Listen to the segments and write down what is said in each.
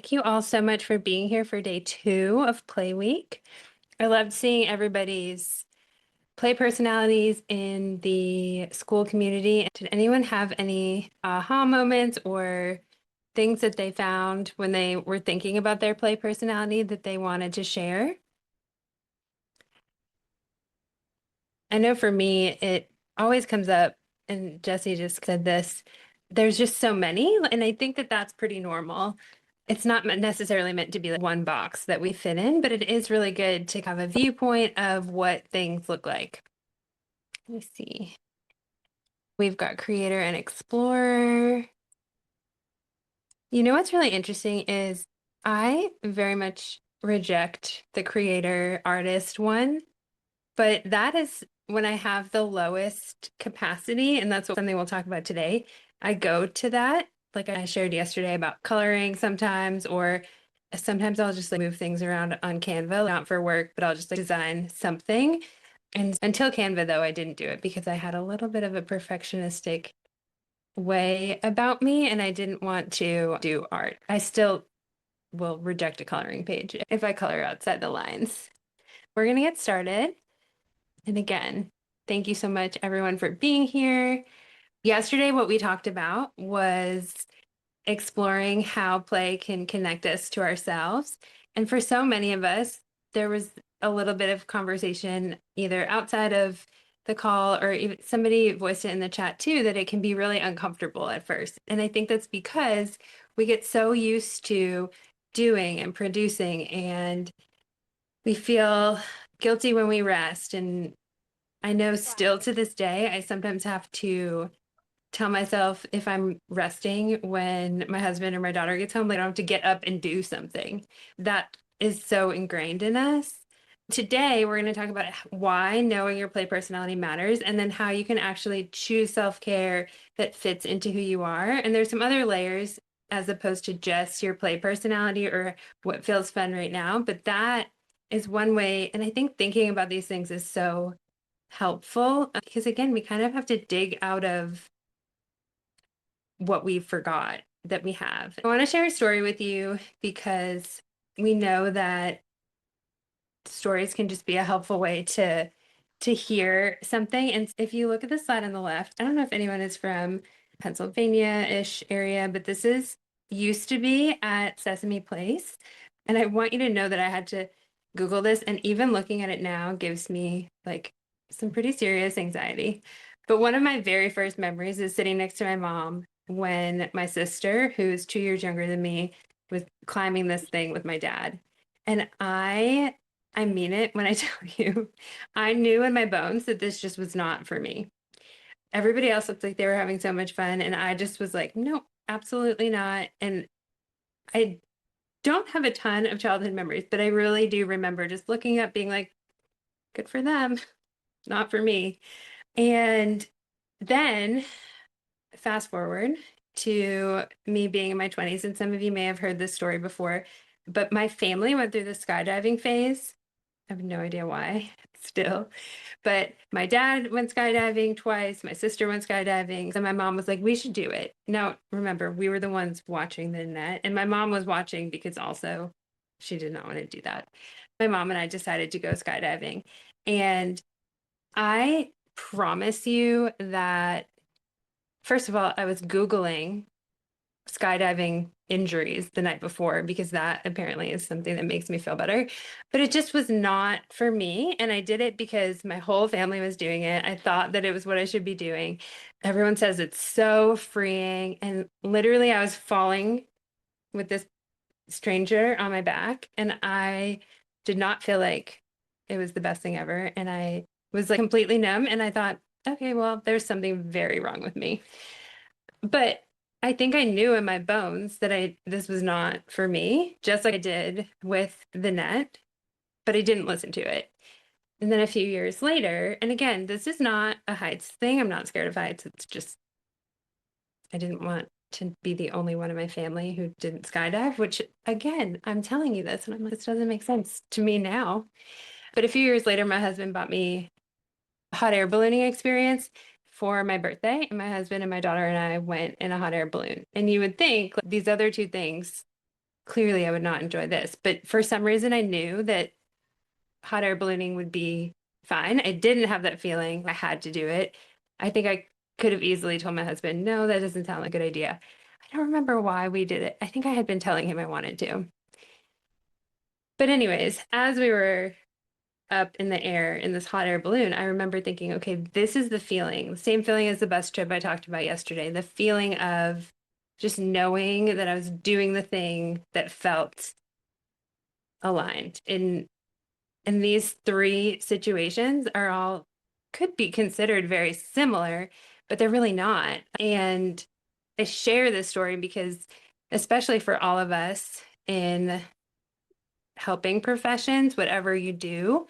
Thank you all so much for being here for day 2 of Play Week. I loved seeing everybody's play personalities in the school community. Did anyone have any aha moments or things that they found when they were thinking about their play personality that they wanted to share? I know for me, it always comes up, and Jesse just said this, there's just so many, and I think that that's pretty normal. It's not necessarily meant to be like one box that we fit in, but it is really good to have a viewpoint of what things look like. Let me see. We've got creator and explorer. You know what's really interesting is I very much reject the creator artist one, but that is when I have the lowest capacity, and that's something we'll talk about today. I go to that, like I shared yesterday about coloring sometimes, or sometimes I'll just like move things around on Canva, not for work, but I'll just like design something. And until Canva, though, I didn't do it because I had a little bit of a perfectionistic way about me and I didn't want to do art. I still will reject a coloring page if I color outside the lines. We're going to get started. And again, thank you so much, everyone, for being here. Yesterday, what we talked about was exploring how play can connect us to ourselves. And for so many of us, there was a little bit of conversation either outside of the call or even somebody voiced it in the chat too, that it can be really uncomfortable at first. And I think that's because we get so used to doing and producing, and we feel guilty when we rest. And I know still to this day, I sometimes have to tell myself if I'm resting when my husband or my daughter gets home, like I don't have to get up and do something. That is so ingrained in us. Today, we're going to talk about why knowing your play personality matters and then how you can actually choose self-care that fits into who you are. And there's some other layers as opposed to just your play personality or what feels fun right now. But that is one way. And I think thinking about these things is so helpful because, again, we kind of have to dig out of what we forgot that we have. I want to share a story with you because we know that stories can just be a helpful way to hear something. And if you look at the slide on the left, I don't know if anyone is from Pennsylvania-ish area, but this is used to be at Sesame Place. And I want you to know that I had to Google this, and even looking at it now gives me like some pretty serious anxiety. But one of my very first memories is sitting next to my mom when my sister, who's 2 years younger than me, was climbing this thing with my dad. And I mean it when I tell you, I knew in my bones that this just was not for me. Everybody else looked like they were having so much fun, and I just was like, no, absolutely not. And I don't have a ton of childhood memories, but I really do remember just looking up, being like, good for them, not for me. And then fast forward to me being in my 20s, and some of you may have heard this story before, but my family went through the skydiving phase. I have no idea why still, but my dad went skydiving twice. My sister went skydiving. And my mom was like, we should do it. Now, remember, we were the ones watching the net, and my mom was watching because also she did not want to do that. My mom and I decided to go skydiving. And I promise you that, first of all, I was Googling skydiving injuries the night before because that apparently is something that makes me feel better. But it just was not for me. And I did it because my whole family was doing it. I thought that it was what I should be doing. Everyone says it's so freeing. And literally, I was falling with this stranger on my back, and I did not feel like it was the best thing ever. And I was like completely numb. And I thought, okay, well, there's something very wrong with me. But I think I knew in my bones that this was not for me, just like I did with the net, but I didn't listen to it. And then a few years later, and again, this is not a heights thing. I'm not scared of heights. It's just I didn't want to be the only one in my family who didn't skydive, which again, I'm telling you this, and I'm like, this doesn't make sense to me now. But a few years later, my husband bought me a hot air ballooning experience for my birthday, and my husband and my daughter and I went in a hot air balloon. And you would think like, these other two things clearly I would not enjoy this. But for some reason, I knew that hot air ballooning would be fine. I didn't have that feeling. I had to do it. I think I could have easily told my husband, no, that doesn't sound like a good idea. I don't remember why we did it. I think I had been telling him I wanted to. But, anyways, as we were up in the air in this hot air balloon, I remember thinking, okay, this is the feeling, the same feeling as the bus trip I talked about yesterday, the feeling of just knowing that I was doing the thing that felt aligned. And these three situations are all could be considered very similar, but they're really not. And I share this story because, especially for all of us in helping professions, whatever you do,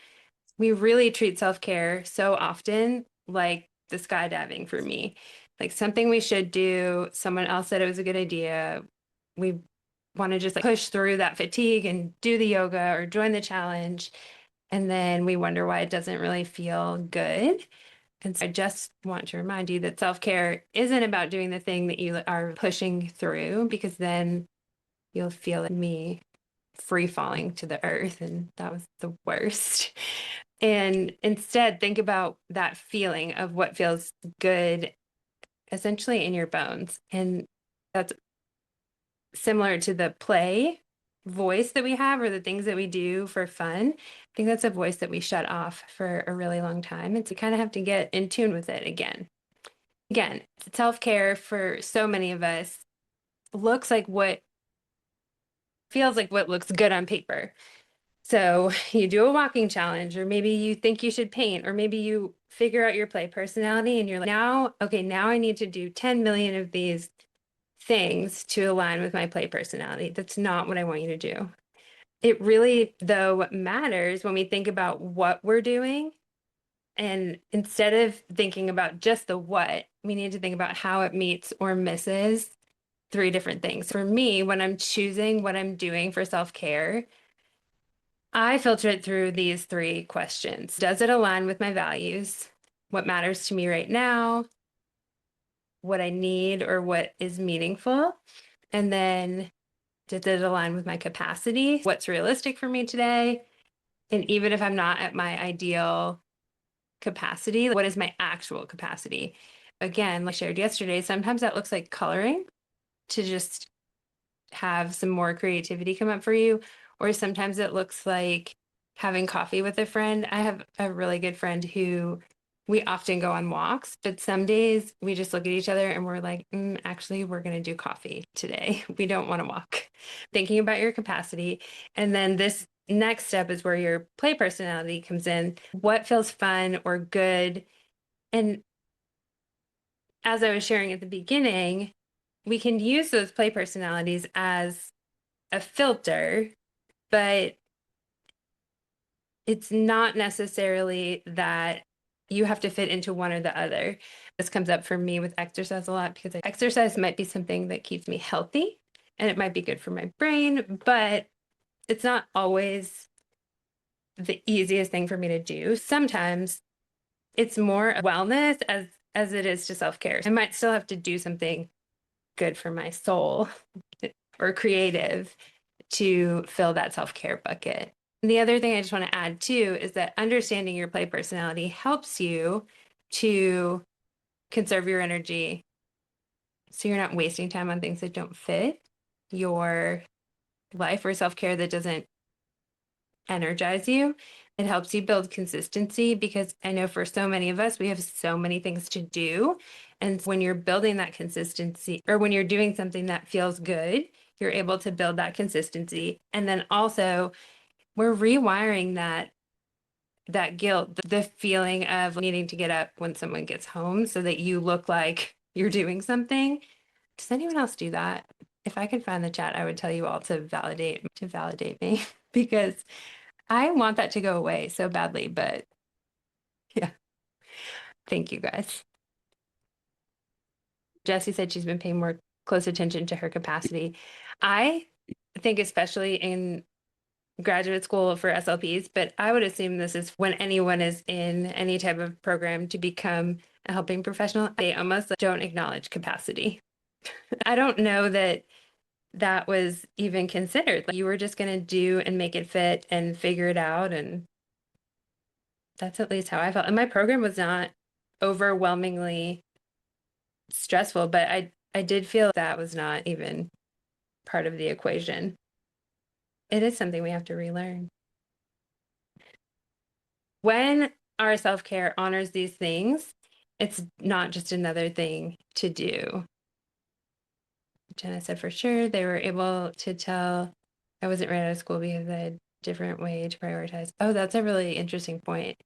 we really treat self-care so often like the skydiving for me, like something we should do. Someone else said it was a good idea. We want to just like push through that fatigue and do the yoga or join the challenge. And then we wonder why it doesn't really feel good. And so I just want to remind you that self-care isn't about doing the thing that you are pushing through, because then you'll feel me free falling to the earth. And that was the worst. And instead, think about that feeling of what feels good, essentially in your bones. And that's similar to the play voice that we have, or the things that we do for fun. I think that's a voice that we shut off for a really long time. And so we kind of have to get in tune with it again. Again, self-care for so many of us looks like what feels like what looks good on paper. So you do a walking challenge, or maybe you think you should paint, or maybe you figure out your play personality and you're like, now, okay, now I need to do 10 million of these things to align with my play personality. That's not what I want you to do. It really, though, matters when we think about what we're doing. And instead of thinking about just the what, we need to think about how it meets or misses three different things. For me, when I'm choosing what I'm doing for self-care, I filter it through these three questions. Does it align with my values? What matters to me right now? What I need or what is meaningful? And then, does it align with my capacity? What's realistic for me today? And even if I'm not at my ideal capacity, what is my actual capacity? Again, like I shared yesterday, sometimes that looks like coloring to just have some more creativity come up for you. Or sometimes it looks like having coffee with a friend. I have a really good friend who we often go on walks, but some days we just look at each other and we're like, actually, we're going to do coffee today. We don't want to walk. Thinking about your capacity. And then this next step is where your play personality comes in. What feels fun or good? And as I was sharing at the beginning, we can use those play personalities as a filter, but it's not necessarily that you have to fit into one or the other. This comes up for me with exercise a lot, because exercise might be something that keeps me healthy and it might be good for my brain, but it's not always the easiest thing for me to do. Sometimes it's more wellness as it is to self-care. I might still have to do something good for my soul or creative to fill that self-care bucket. And the other thing I just want to add too is that understanding your play personality helps you to conserve your energy, so you're not wasting time on things that don't fit your life, or self-care that doesn't energize you. It helps you build consistency, because I know for so many of us, we have so many things to do. And when you're building that consistency, or when you're doing something that feels good, you're able to build that consistency. And then also, we're rewiring that guilt, the feeling of needing to get up when someone gets home so that you look like you're doing something. Does anyone else do that? If I could find the chat, I would tell you all to validate me because I want that to go away so badly, but yeah. Thank you guys. Jessie said she's been paying more close attention to her capacity. I think especially in graduate school for SLPs, but I would assume this is when anyone is in any type of program to become a helping professional, they almost don't acknowledge capacity. I don't know that that was even considered. Like, you were just going to do and make it fit and figure it out. And that's at least how I felt. And my program was not overwhelmingly stressful, but I did feel that was not even part of the equation. It is something we have to relearn. When our self-care honors these things, it's not just another thing to do. Jenna said for sure they were able to tell I wasn't right out of school because I had a different way to prioritize. Oh, that's a really interesting point.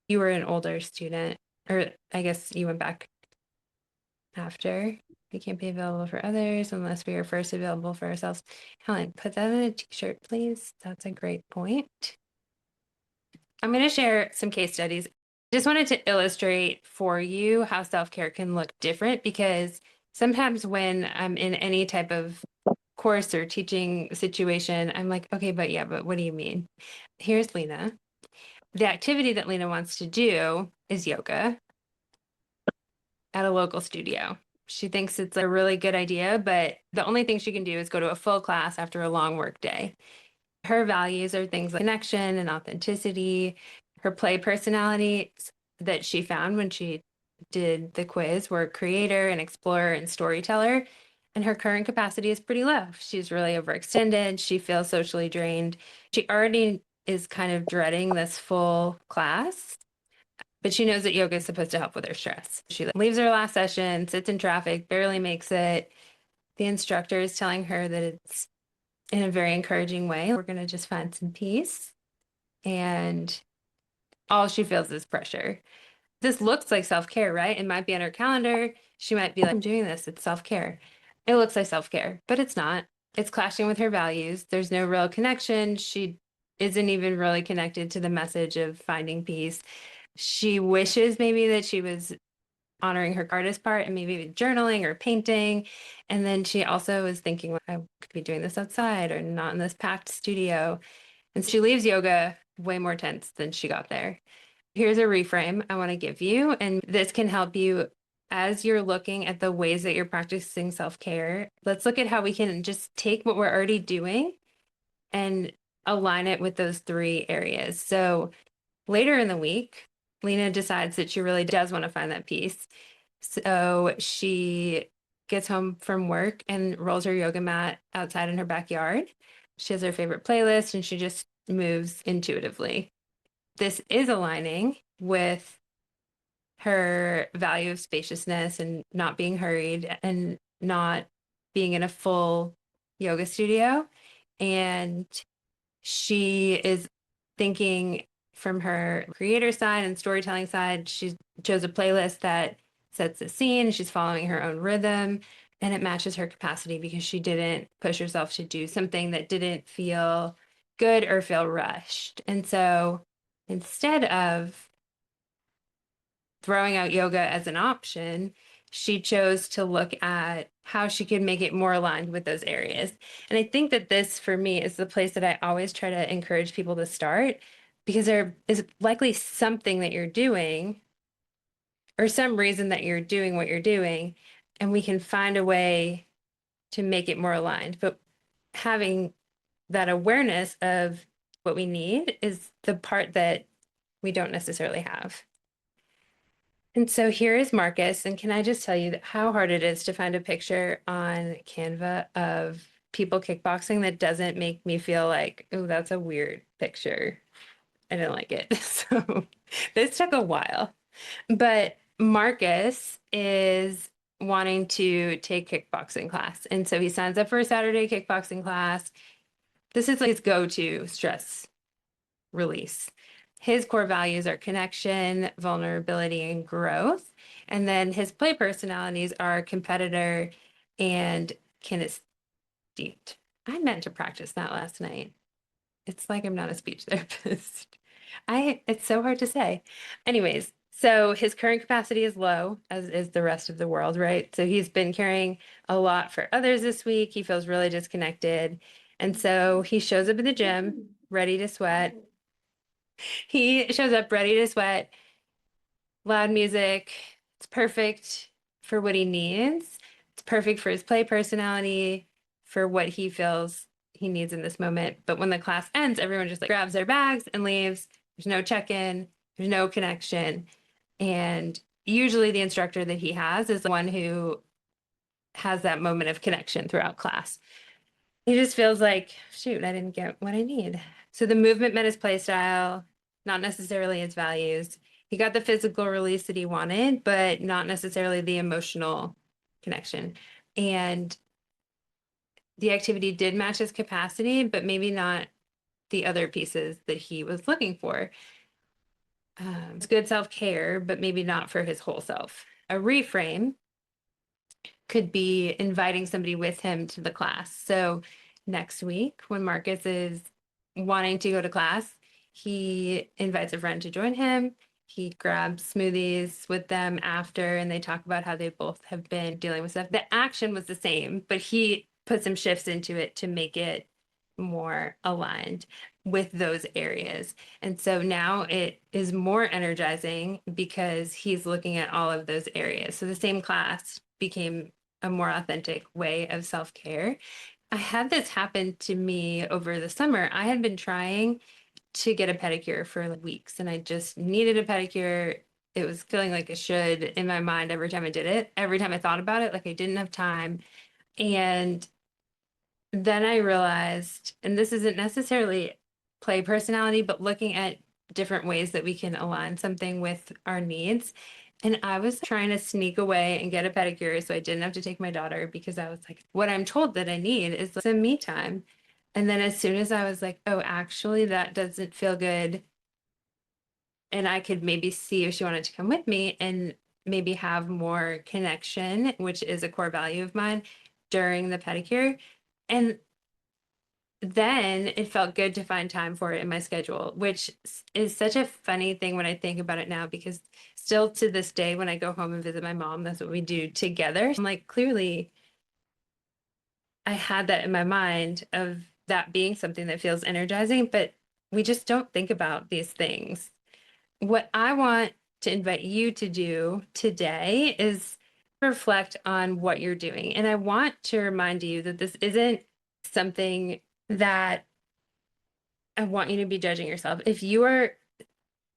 You were an older student, or I guess you went back after. We can't be available for others unless we are first available for ourselves. Helen, put that in a t-shirt, please. That's a great point. I'm going to share some case studies. Just wanted to illustrate for you how self-care can look different, because sometimes when I'm in any type of course or teaching situation, I'm like, okay, but what do you mean? Here's Lena. The activity that Lena wants to do is yoga at a local studio. She thinks it's a really good idea, but the only thing she can do is go to a full class after a long work day. Her values are things like connection and authenticity. Her play personality that she found when she did the quiz were creator and explorer and storyteller. And her current capacity is pretty low. She's really overextended. She feels socially drained. She already is kind of dreading this full class, but she knows that yoga is supposed to help with her stress. She leaves her last session, sits in traffic, barely makes it. The instructor is telling her that it's in a very encouraging way. We're going to just find some peace. And all she feels is pressure. This looks like self-care, right? It might be on her calendar. She might be like, I'm doing this. It's self-care. It looks like self-care, but it's not. It's clashing with her values. There's no real connection. She isn't even really connected to the message of finding peace. She wishes maybe that she was honoring her artist part and maybe journaling or painting. And then she also is thinking, well, I could be doing this outside or not in this packed studio. And so she leaves yoga way more tense than she got there. Here's a reframe I want to give you, and this can help you as you're looking at the ways that you're practicing self-care. Let's look at how we can just take what we're already doing and align it with those three areas. So later in the week, Lena decides that she really does want to find that peace. So she gets home from work and rolls her yoga mat outside in her backyard. She has her favorite playlist and she just moves intuitively. This is aligning with her value of spaciousness and not being hurried and not being in a full yoga studio. And she is thinking from her creator side and storytelling side. She chose a playlist that sets the scene. She's following her own rhythm and it matches her capacity because she didn't push herself to do something that didn't feel good or feel rushed. And so instead of throwing out yoga as an option, she chose to look at how she could make it more aligned with those areas. And I think that this, for me, is the place that I always try to encourage people to start, because there is likely something that you're doing or some reason that you're doing what you're doing, and we can find a way to make it more aligned. But having that awareness of what we need is the part that we don't necessarily have. And so here is Marcus. And can I just tell you how hard it is to find a picture on Canva of people kickboxing that doesn't make me feel like, oh, that's a weird picture. I didn't like it. So this took a while. But Marcus is wanting to take kickboxing class. And so he signs up for a Saturday kickboxing class. This is like his go-to stress release. His core values are connection, vulnerability, and growth. And then his play personalities are competitor and kinesthetic. I meant to practice that last night. It's like I'm not a speech therapist. It's so hard to say. Anyways, so his current capacity is low, as is the rest of the world, right? So he's been caring a lot for others this week. He feels really disconnected. And so he shows up in the gym, ready to sweat. He shows up ready to sweat, loud music. It's perfect for what he needs. It's perfect for his play personality. for what he feels he needs in this moment. But when the class ends, everyone just like grabs their bags and leaves. There's no check-in, there's no connection. And usually the instructor that he has is the one who has that moment of connection throughout class. He just feels like, shoot, I didn't get what I need. So the movement met his play style, not necessarily his values. He got the physical release that he wanted, but not necessarily the emotional connection. And the activity did match his capacity, but maybe not the other pieces that he was looking for. It's good self-care, but maybe not for his whole self. A reframe could be inviting somebody with him to the class. So next week, when Marcus is wanting to go to class, he invites a friend to join him. He grabs smoothies with them after, and they talk about how they both have been dealing with stuff. The action was the same, but he put some shifts into it to make it more aligned with those areas. And so now it is more energizing because he's looking at all of those areas. So the same class became a more authentic way of self-care. I had this happen to me over the summer. I had been trying to get a pedicure for like weeks and I just needed a pedicure. It was feeling like it should in my mind every time I did it. Every time I thought about it, like I didn't have time. And then I realized, and this isn't necessarily play personality, but looking at different ways that we can align something with our needs. And I was trying to sneak away and get a pedicure so I didn't have to take my daughter because I was like, what I'm told that I need is some me time. And then as soon as I was like, oh, actually, that doesn't feel good. And I could maybe see if she wanted to come with me and maybe have more connection, which is a core value of mine during the pedicure. And then it felt good to find time for it in my schedule, which is such a funny thing when I think about it now, because still to this day, when I go home and visit my mom, that's what we do together. I'm like, clearly, I had that in my mind of that being something that feels energizing, but we just don't think about these things. What I want to invite you to do today is reflect on what you're doing. And I want to remind you that this isn't something that I want you to be judging yourself. If you are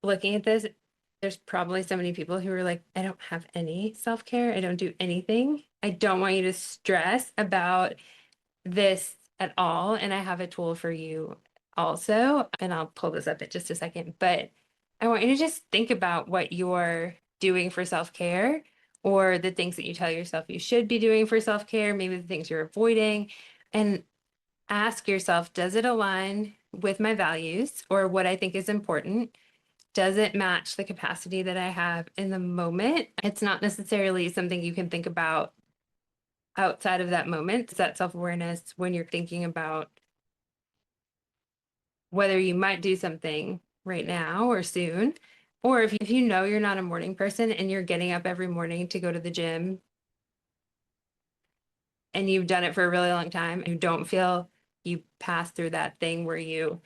looking at this, there's probably so many people who are like, I don't have any self-care. I don't do anything. I don't want you to stress about this at all. And I have a tool for you also. And I'll pull this up in just a second. But I want you to just think about what you're doing for self-care or the things that you tell yourself you should be doing for self-care, maybe the things you're avoiding. And ask yourself, does it align with my values or what I think is important? Does it match the capacity that I have in the moment? It's not necessarily something you can think about outside of that moment. It's that self-awareness when you're thinking about whether you might do something right now or soon, or if you know you're not a morning person and you're getting up every morning to go to the gym and you've done it for a really long time and you don't feel you pass through that thing where you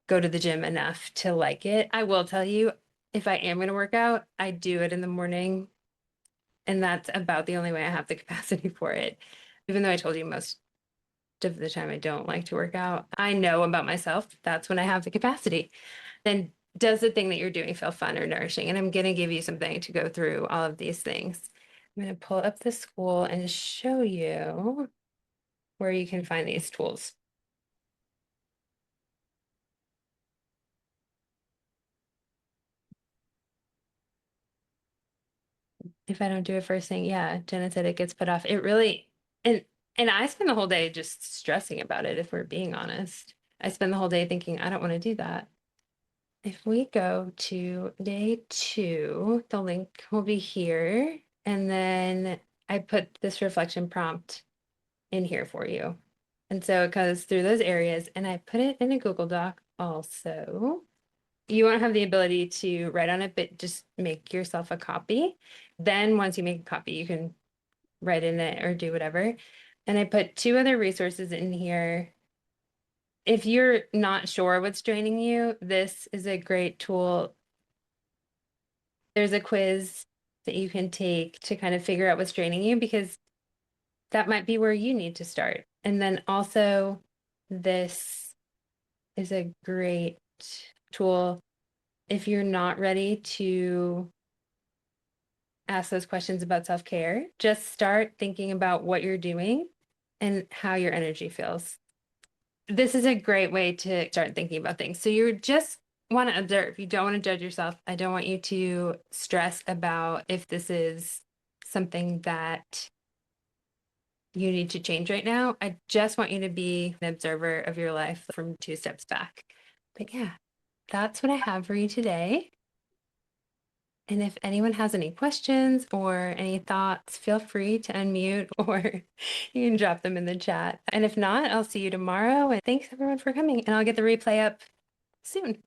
go to the gym enough to like it. I will tell you, if I am going to work out, I do it in the morning. And that's about the only way I have the capacity for it. Even though I told you most of the time I don't like to work out, I know about myself. That's when I have the capacity. Then does the thing that you're doing feel fun or nourishing? And I'm going to give you something to go through all of these things. I'm going to pull up the school and show you where you can find these tools. If I don't do it first thing, yeah, Jenna said it gets put off. It really, and and I spend the whole day just stressing about it, if we're being honest. I spend the whole day thinking, I don't want to do that. If we go to day 2, the link will be here. And then I put this reflection prompt in here for you. And so it goes through those areas, and I put it in a Google Doc also. You won't have the ability to write on it, but just make yourself a copy. Then once you make a copy, you can write in it or do whatever. And I put 2 other resources in here. If you're not sure what's draining you, this is a great tool. There's a quiz that you can take to kind of figure out what's draining you, because that might be where you need to start. And then also, this is a great tool if you're not ready to ask those questions about self-care. Just start thinking about what you're doing and how your energy feels. This is a great way to start thinking about things. So you just want to observe. You don't want to judge yourself. I don't want you to stress about if this is something that you need to change right now. I just want you to be an observer of your life from 2 steps back. But yeah, that's what I have for you today. And if anyone has any questions or any thoughts, feel free to unmute or you can drop them in the chat. And if not, I'll see you tomorrow. And thanks everyone for coming. And I'll get the replay up soon.